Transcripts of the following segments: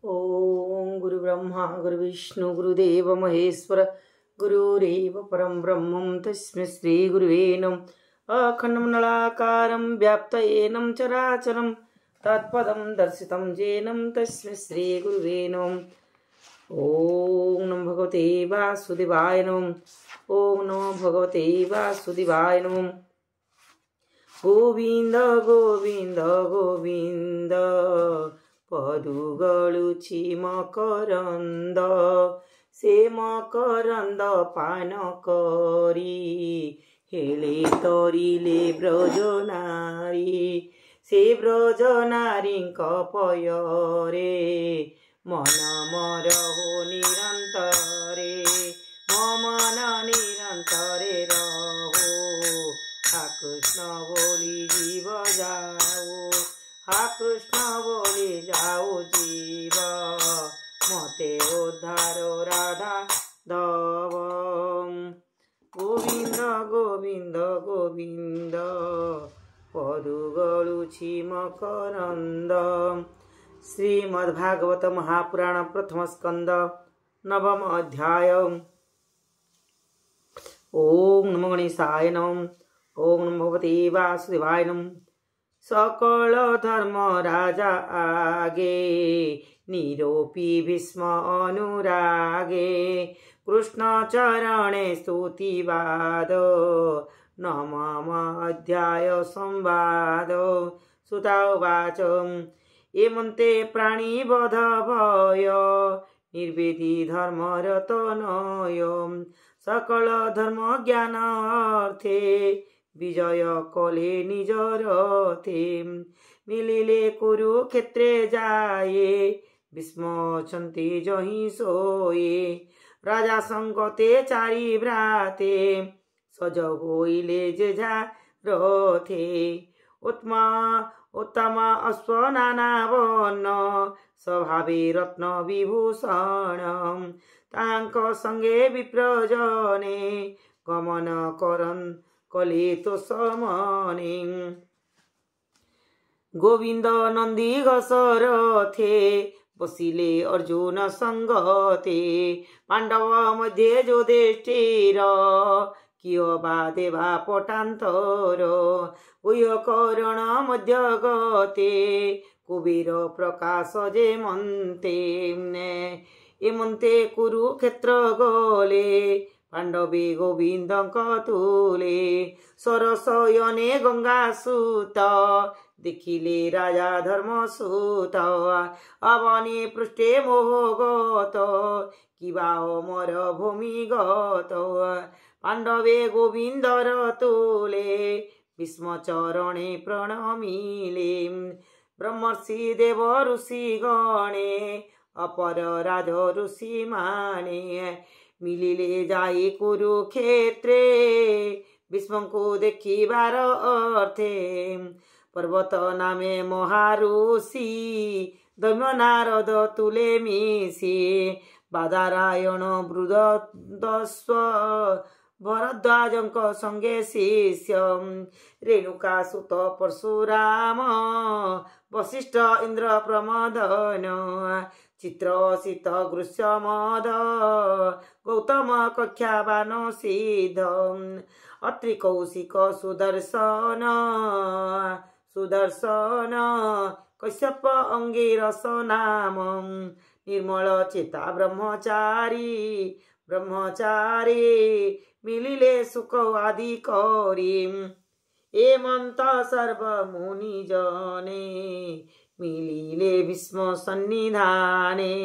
ओम गुरु ब्रह्मा गुरु विष्णु गुरुदेव महेश्वर गुरुरेव परम ब्रह्मं तस्मै श्री गुरुवे नमः। अखण्डमण्डलाकारं व्याप्तयेनं चराचरं तत्पदं दर्शितं येनं तस्मै श्री गुरुवे नमः। ओम नमो भगवते वासुदेवाय नमः। ओम नमो भगवते वासुदेवाय नमः। गोविंद गोविंद गोविंद पदुगळुछि मकरंद से मकरंद पान करी हेले तरिले ब्रजनारी से ब्रजनारीଙ୍କ पୟରେ मन मोर हो निरंतरे मन निरंतरे रहो हा कृष्ण बोली जीव जाओ हा कृष्ण बोली जाओ जीव मते उद्धार राधा दव। गोविंद गोविंद गोविंद पदुगळुछि मकरंद। श्रीमद्भागवत महापुराण प्रथम स्कंद नवम अध्याय। ओम नमो गणेशाय नमः। ओम नमो भगवते वासुदेवाय नमः। सकल धर्म राजा आगे निरोपी भीष्म अनुरागे कृष्ण चरणे स्तुतिवाद नवम अध्याय संवाद। सुतावाच एमन्ते प्राणिवध भय निर्वेदी धर्मरतनय सकल धर्म ज्ञान अर्थे विजय कले निजर थे मिलिले कुरुक्षेत्रे जाए भीष्म छन्ति जहि सोए राजा संगते चारि भ्राते सज होइले जे जा रथे उत्तम अश्व नाना वर्ण स्वभावे रत्न विभूषण तांक संगे विप्रजने गमन करन् कले तो समने गोविंद नंदी घसरथे बसिले अर्जुन संगते पांडव मध्ये युधिष्ठिर कियो बा देवा पटांतर उय कर्ण मध्य गते कुबीर प्रकाश जे मन्ते एमन्ते कुरुक्षेत्र गले पांडवे गोविंद तुले सरसयने गंगा सूत देखिले राजा धर्मसूत अवनी पृष्ठे मोहगत किबा अमर भूमि गत पांडवे गोविंदर तुले भीष्म चरणे प्रणमिले ब्रह्मर्षि देव ऋषि गणे अपर राज ऋषि माने मिलिले जाई कुरुक्षेत्रे भीष्म को देखिबार अर्थे पर्वत नामे महाऋषि दैम्य नारद तुले मिशि बादारायण बृहदस्व भरद्वाजଙ୍କ संगे शिष्य रेणुका सुत परशुराम वशिष्ठ इंद्र प्रमदन चित्रसित गृष्यमद गौतम कक्षावान सिद्ध अत्रि कौशिक सुदर्शन कश्यप अंगिरस नाम निर्मल चेता ब्रह्मचारी मिलिले सुख आदि करी एमंत सर्व मुनि जने मिलिले भीष्म सन्निधाने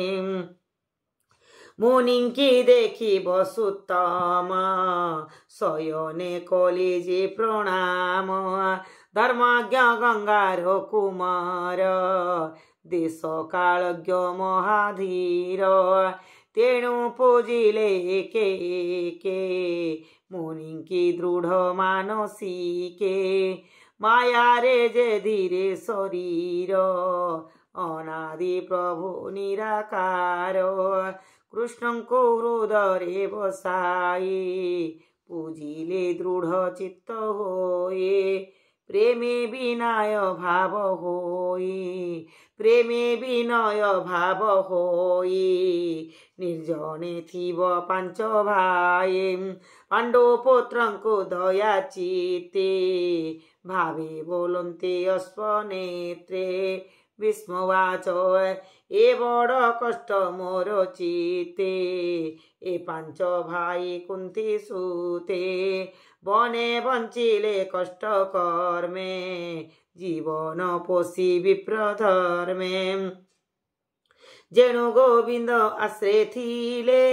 मुनिंकी देखि वसुत्तम शयने कलेजे प्रणाम धर्मज्ञ गंगार कुमार देश कालज्ञ महाधीर तेणु पूजिले के मुनिंकी दृढ़ मानसिके माया रे जे धीरे शरीर अनादि प्रभु निराकार कृष्ण को हृदय बसाई पूजिले दृढ़ चित्त होए प्रेमे विनाय भाव होई प्रेमे विनय भाव होई निर्जने थिब पांच भाई पांडव पुत्रंकु दया चिते भावे बोलन्ते अश्वनेत्रे भीष्मवाच ए बड़ कष्ट मोर चिते ए पांच भाई कुंती सुते बने बंचिले कष्ट कर्मे जीवन पोषी विप्रधर्मे जेणु गोविंद आश्रे थिले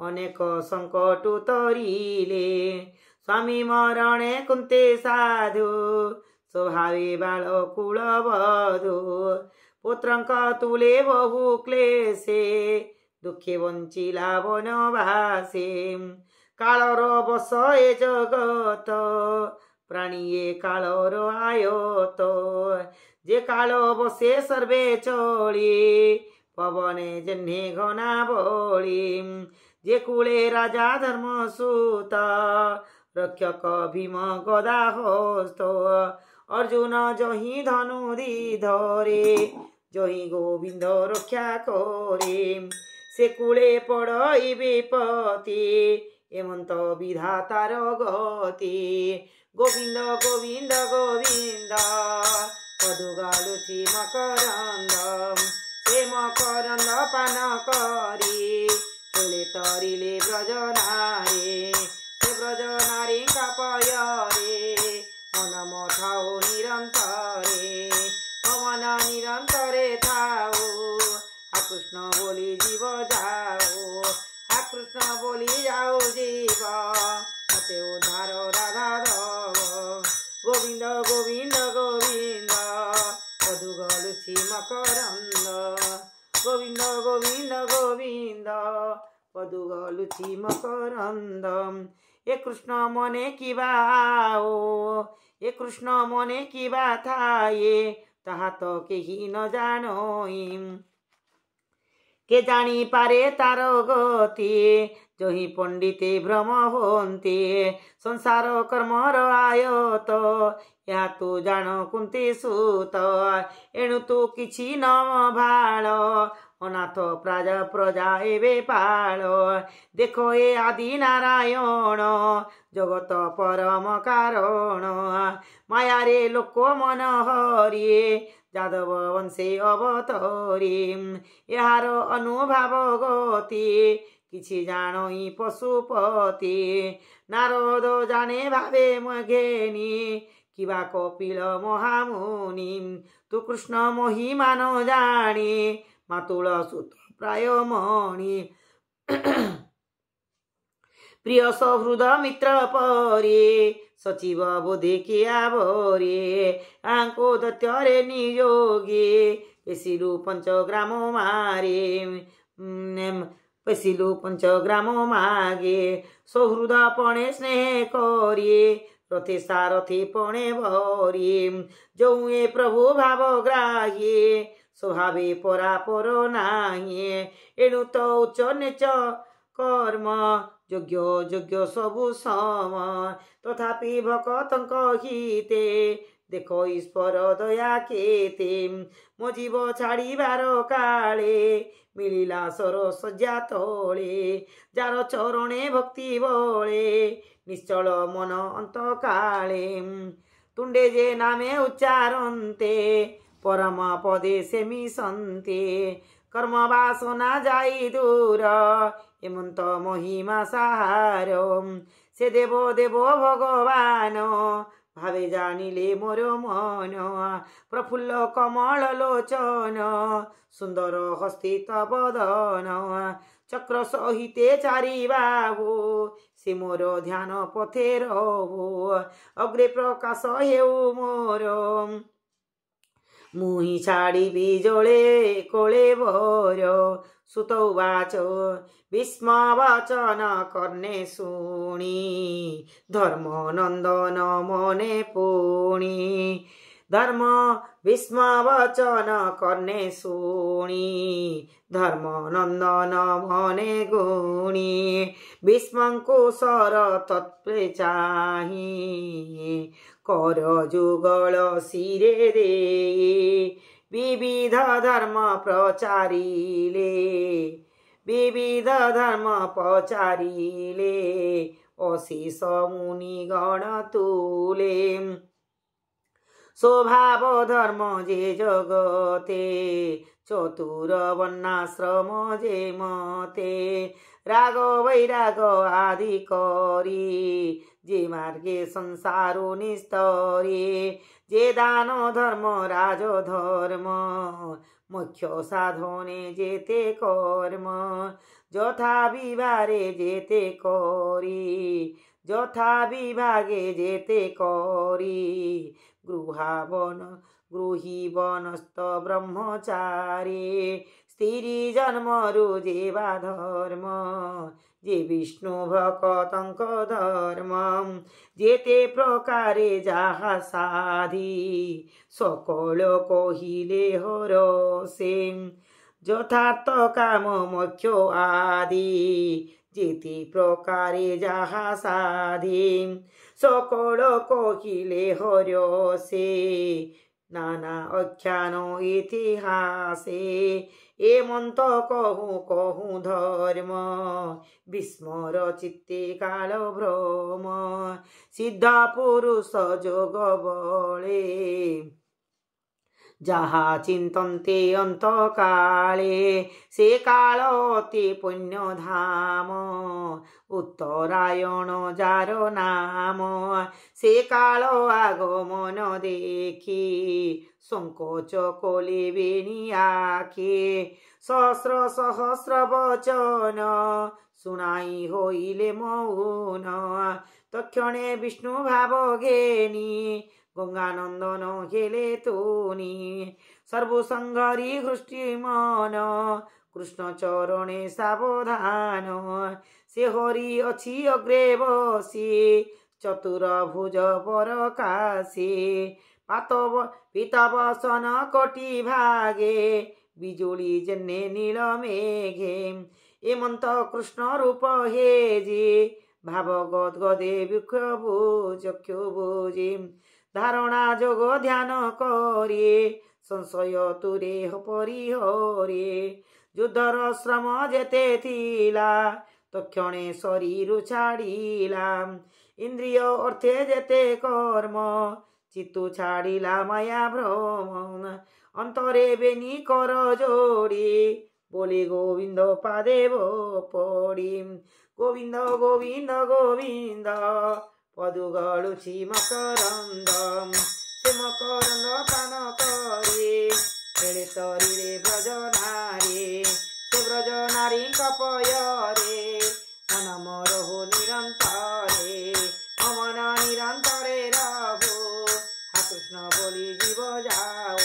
अनेक संकट तरिले स्वामी मरणे कुंते साधु स्वभावे बालकुल बधु पुत्रंक तुले बहु क्लेशे दुखे बंचिला वनवासे कालर बस ए जगत प्राणीये कालर आयत जे काल बसे सर्वे चली पवने जन्हे घना बली जे कूले राजा धर्मसूत रक्षक भीम गदा हस्त अर्जुन जही धनुधि धरे जही गोविंद रक्षा करे से कूले पड़ई विपति एमंत विधातार गति गोविंद गोविंद गोविंद पदुगालुची मकरंद से मकरंद पान करी हेले तरिले ब्रज नारी से ब्रज नारी कापयरे मन मथाओ निरंतरे पवन निरंतरे थाओ हा कृष्ण बोली जीव जाओ हा कृष्ण बोली जाओ जीव मते उद्धार राधा दव गोविंद गोविंद गोविंद पदुगलुची मकरंद गोविंद गोविंद गोविंद पदुगलुची मकरंद ए कृष्ण मने किबा आओ ए कृष्ण मने किबा थाए ताहा तो केही न जानोई के जानी पारे तार गति जही पंडिते भ्रम होन्ते संसार कर्मर आयत या तू जान कुंती सूत एणु तू किछि न भाळ अनाथ प्राजा प्रजा एवे पाळ देखो ए आदि नारायण जगत परम कारण माया रे लोक मन हरि जादव वंशे अवतरी यार अनुभाव गति किछि जानई पशुपति नारद जाने भावे मघेनी किबा कपिल महामुनि तू कृष्ण महिमा न जानी मातुल सुत प्राय मणि प्रिय सहृद मित्र परे सचिव बोधे किया भरे आंको दत्तरे नियोगे पेसिलु पंचग्राम मारे पेसिलु पंचग्राम मागे सहृद पणे स्नेह करे रथे सारथी पणे भरे जो ए प्रभु भाव ग्राह्ये स्वभावे परापर नाही एणु तो उच्च नीच कर्म योग्य योग्य सबु सम तथापि भक्तंक हिते देखो ईश्वर दया केते मो जीव छाड़ीबार काले मिलिला सर सज्जा तले जार चरणे भक्ति बले निश्चल मन अंत काले तुंडे जे नामे उच्चारन्ते परम पदे से मिशन्ते कर्म वासना जाई दूर एमंत महिमा साहार से देव देव भगवान भावे जानिले मोर मन प्रफुल्ल कमल लोचन सुंदर हस्तित बदन चक्र सहिते चारि बाहु से मोर ध्यान पथे रहो अग्रे प्रकाश हेउ मोर मुहि छाड़िबि जले कोले भर सुत उवाच भीष्म वचन कर्णे शुणी धर्म नंदन मने पुणी धर्म भीष्म वचन कर्णे शुणी धर्म नंदन मने गुणी भीष्मंकु सर तत्वे चाहि कर जुगल शिरे दे विविध धर्म प्रचारिले विविध धर्म प्रचारिले अशेष मुनिगण तुले स्वभाव धर्म जे जगते चतुर वर्णाश्रम जे मते राग वैराग आदि करी जे मार्गे संसारो निस्तरे जे दान धर्म राज धर्म मुख्य साधने जेते कर्म যথা বিভারে যেতে করি যথা বিভাগে যেতে করি গৃহী বনস্থ ব্রহ্মচারী স্ত্রী জন্মরু যেবা ধর্ম যে বিষ্ণু ভকতঙ্ক ধর্ম যেতে প্রকারে যাহা সাধি সকল কহিলে হরসে যথার্থ কাম মোক্ষ আদি যেতে প্রকারে যাহা সাধি সকল কহিলে হরসে নানা অখ্যান ইতিহাসে এ মন্ত কহু কহু ধর্ম বিস্মর চিত্তে কাল ভ্রম সিদ্ধ পুরুষ যোগ বলে যাহা চিন্তন্তে অন্তকালে সে কাল অতি পুণ্য ধাম উত্তরায়ণ যার নাম সে কাল আগমন দেখি সংকোচ কলিবেনি আখি সহস্র সহস্র বচন শুনাই হইলে মৌন তক্ষণে বিষ্ণু ভাব ঘেনি গঙ্গানন্দন হেলে তুনি সর্বসংঘরি হৃষ্টি মন কৃষ্ণ চরণে সাবধান সে হরি অছি অগ্রে বসি চতুর ভুজ পরকাশে পিতবসন কোটি ভাগে বিজুলি জেনে নীল মেঘে এমন্ত কৃষ্ণ রূপ হে যে ভাবগদ গদে বৃক্ষ চক্ষু বুঝি ধারণা যোগ ধ্যান করে সংশয় তুরে পরিহরে যুদ্ধর শ্রম যেতে থিলা তক্ষণে শরীর ছাড়িলা ইন্দ্রিয় অর্থে যেতে কর্ম চিত্ত ছাড়িলা মায়া ভ্রম অন্তরে বেনি কর যোড়ি বলি গোবিন্দ পাদেব পড়ি গোবিন্দ গোবিন্দ গোবিন্দ পদুগলুছি মকরন্দ সে মকরন্দ পান করে হেলে তরিলে ব্রজ নারী সে ব্রজ নারী কপয়রে মন মরহু নিরন্তরে মন নিরন্তরে রহু হা কৃষ্ণ বলি জীব যাও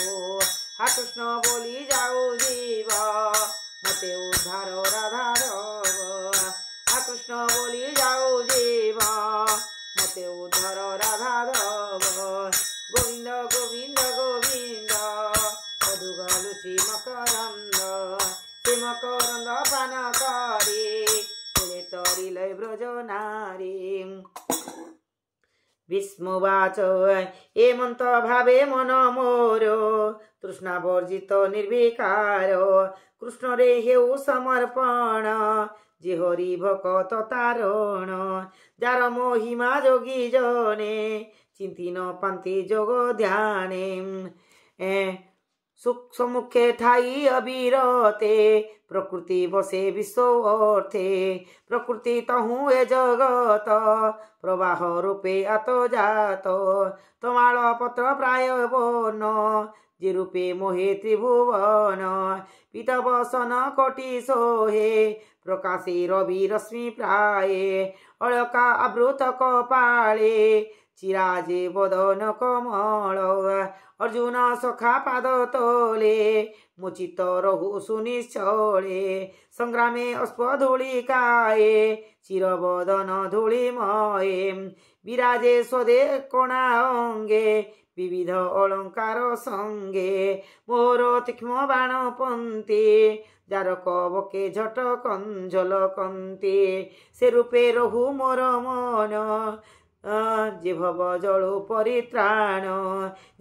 হা কৃষ্ণ বলি যাও জীব মতে উদ্ধার রাধা হা কৃষ্ণ বলি যাও জীব মতে উদ্ধর রাধা গোবিন্দ গোবিন্দ গোবিন্দ মধুগলুচি মকরন্দ সে মকরন্দ পান করে হেলে তরিলে ব্রজ নারী বিষ্ণুবাচ এমন্ত ভাবে মন মোর তৃষ্ণা বর্জিত নির্বিকার কৃষ্ণরে হেউ সমর্পণ যে হরি ভকত তারণ যার মহিমা যোগী জনে চিন্তি ন পান্তি যোগ ধ্যানে সুখ সম্মুখে ঠাই অবিরতে প্রকৃতি বসে বিশ্ব অর্থে প্রকৃতি তহু এ জগত প্রবাহ রূপে আতজাত তোমাল পত্র প্রায় বন যে রূপে মোহে ত্রিভুবন পিতবসন কোটি সোহে প্রকাশে রবি রশ্মি প্রায়ে অলকা আবৃত কপালে চিরাজে বদন কমল অর্জুন সখা পাদ তোলে মুচিত রহু সুনিশ্চলে সংগ্রামে অস্প ধূলিকায়ে চিরবদন ধূলিময়ে বিরাজে স্বদে কোণা অঙ্গে বিবিধ অলঙ্কার সঙ্গে মোর তীক্ষ্ণ বাণ পন্থী যার কবকে ঝটকন ঝলকন্তি সে রূপে রহু মোর মন जे भव जळो परित्राण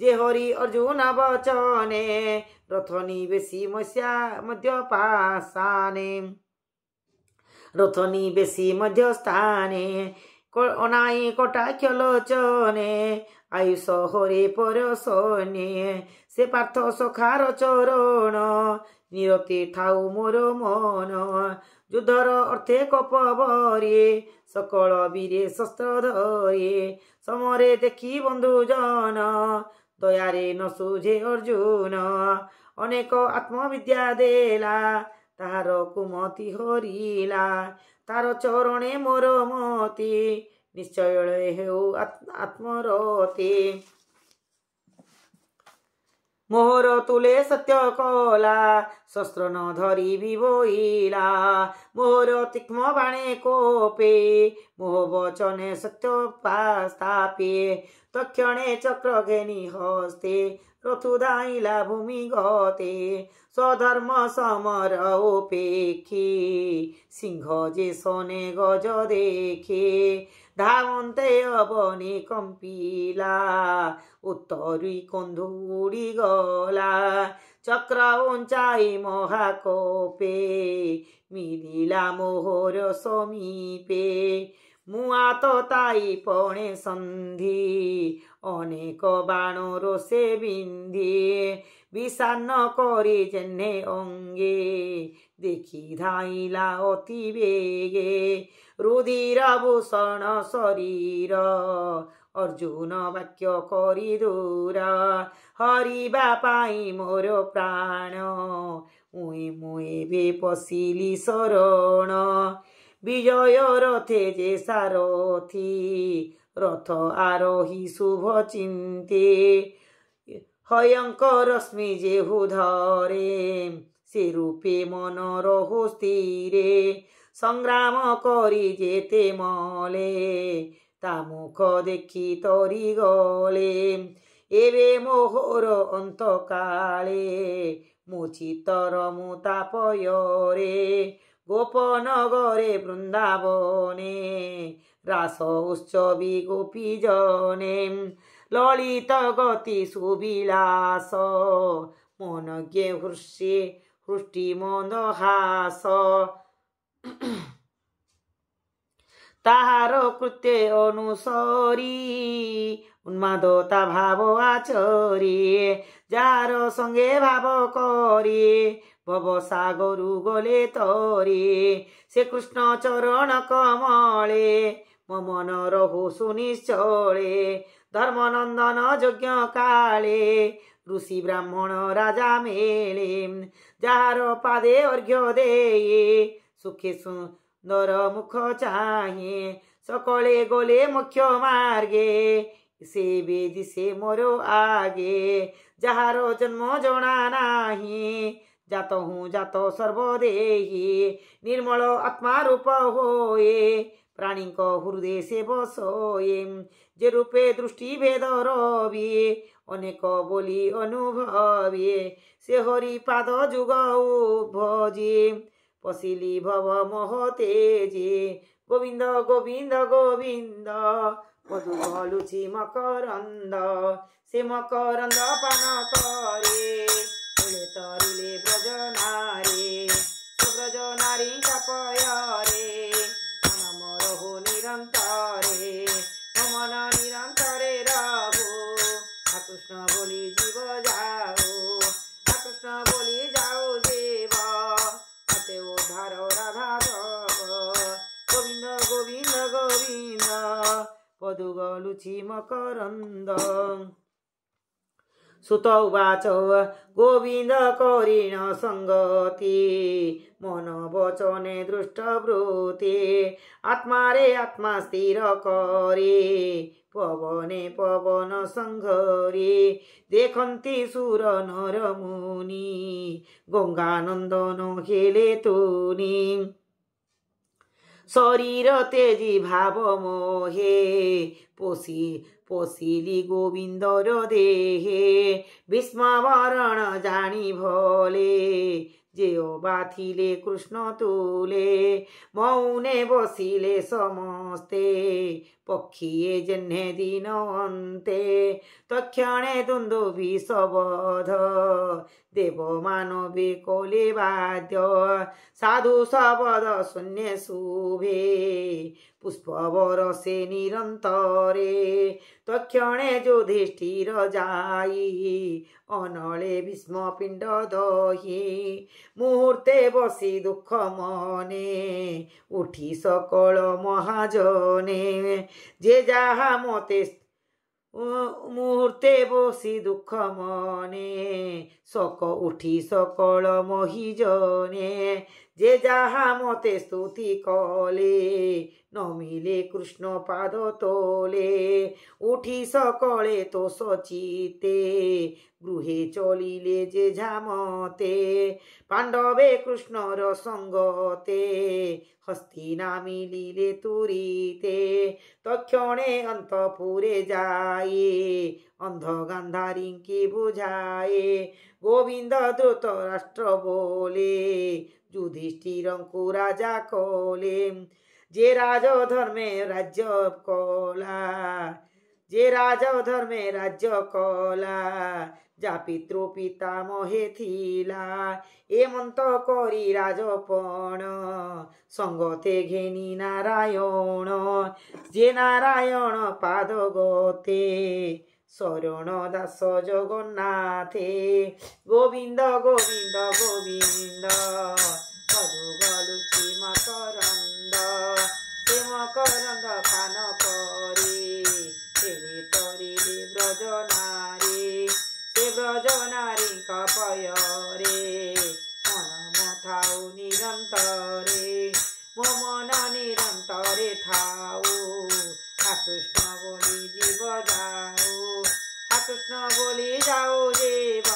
जे हरि अर्जुन वचने रथ निवेशी मध्य पासाने रथ निवेशी मध्य स्थाने अनाई कटाक्ष लोचने आयुष हरे परसने से पार्थ सखार चरण निरते थाउ मोर मन युद्धर अर्थे कपबरे सकल वीरे शस्त्र धरे समरे देखी बंधुजन दयारे न सुझे अर्जुन अनेक आत्मविद्या देला ताहार कुमति हरिला तार चरणे मोर मति निश्चय हेउ आत्मरते मोहर तुले सत्य कला शस्त्र न धरी विबोइला मोहर तीक्ष्ण बाणे कोपे मोह वचने सत्य स्थापे तक्षणे चक्र घेनी हस्ते रथु धाइला भूमि गते स्वधर्म समर ओपेखी सिंह जे सने गज देखे धावन्ते अबनी कंपिला उत्तरी कन्धु उड़ी गला चक्र उंचाई महाकोपे मिलिला मोहर समीपे मुआ तो ताई पणे संधि अनेक बाण रोषे बिंधि विषान्न करी जेन्हे अंगे देखी धाइला अति बेगे रुधिर भूषण शरीर अर्जुन वाक्य करी दूर हरिबा पाई मोर प्राण मुए मुए बे पशिली शरण विजय रथे जे सारथी रथ आरोही शुभ चिंते हयंकर रश्मि जेहु धरे से रूपे मन रहु स्थिरे संग्राम करी जेते मले ता मुख देखी तरी गले एबे मोहर अंत काले मो चित्तर मुतापयरे गोपनगरे वृंदावने रास उत्सवी गोपी जने ललित गति सुविलास मनज्ञे हृष्ये हृष्टि मंदहास ताहार कृत्य अनुसरी उन्मादता भाव आचरी जार संगे भाव करी भव सागरु गले तरी से कृष्ण चरण कमले मम मन रहु सुनिश्चले धर्मनंदन यज्ञ काले ऋषि ब्राह्मण राजा मेले जार पादे अर्घ्य दे सुखे सुंदर मुख चाहे सकले गले मुख्य मार्गे से बेदी से मोरो आगे जार जन्म जना नाही जात हूँ जात सर्वदेही निर्मल आत्मा रूप होए प्राणी हृदय से बसोए जे रूपे दृष्टि भेद रवि अनेक बोली अनुभवे से हरि पाद जुग भजे पशिली भव मोह तेजे गोविंद गोविंद गोविंद मधु घलुछि मकरंद से मकरंद पान करे तरिले ब्रज नारी सुब्रज नारी कपयरे मन मोरहु निरंतरे मन निरंतरे रहु कृष्ण बोली जीव जाओ कृष्ण बोली जाओ देव अते उद्धार राधा गोविंद गोविंद गोविंद पदु गलुछि मकरंद सुत उवाच गोविंद करिण संगति मन वचने दृष्टवृत्ति आत्मा रे आत्मा स्थिर करे पवने पवन संघरे देखन्ति सुर नर मुनि गंगानंदन खेले तुनि शरीर तेजी भाव मोहे पोषिली गोविंदर देहे भीष्म वरण जानी भले जेओ बाथिले कृष्ण तुले मौने बसिले समस्ते पक्षीए जेह्ने दिन अन्ते तक्षणे दुन्दुभि सबध देव मानवे कोले वाद्य साधु शबद शून्य शुभे पुष्प बरसे निरन्तरे तक्षणे युधिष्ठिर जाई अनले भीष्म पिंड दही मुहूर्ते बसी दुख मने उठी सकल महाजने जे जाहा मते मुहूर्ते बसी दुख मने शोक उठी सकल महिजने जे जाहा मते स्तुति कले नमिले कृष्ण पाद तोले उठी सकले तो सचिते गृहे चलिले जे झामते पांडवे कृष्णर संगते हस्तिना मिलिले तुरीते तक्षणे अंतपुरे जाए अंध गांधारी की बुझाए गोविंद द्रुत राष्ट्र बोले युधिष्ठिर को राजा कोले जे राजधर्मे राज्य कला जे राजधर्मे राज्य कला जा पितृ पितामहे थिला एमंत करी राजपण संगते घेनी नारायण जे नारायण पाद गते शरण दास जगन्नाथे गोविंद गोविंद गोविंद मधु गलुची मकरंद से मकरंद पान करे तेरे तरिले ब्रज नारी से ब्रज नारी कपय रे मन मथाऊ निरंतरे मो मन निरंतरे थाऊ कृष्ण बोली जीव जाओ कृष्ण बोली जाओ जीव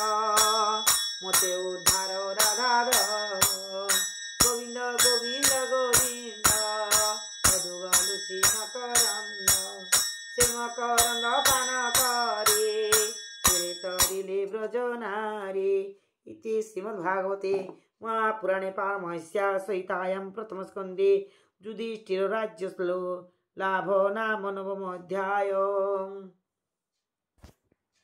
मते उद्धार राधा गोविंद गोविंद गोविंद मधु गलुची मकरंद से मकरंद पान करे तेरे तरिले ब्रज नारी इति श्रीमद्भागवते महापुराणे पारमहंस्यां संहितायां प्रथमस्कन्धे युधिष्ठिर राज्यश्लो लाभ नाम नवमोऽध्यायः।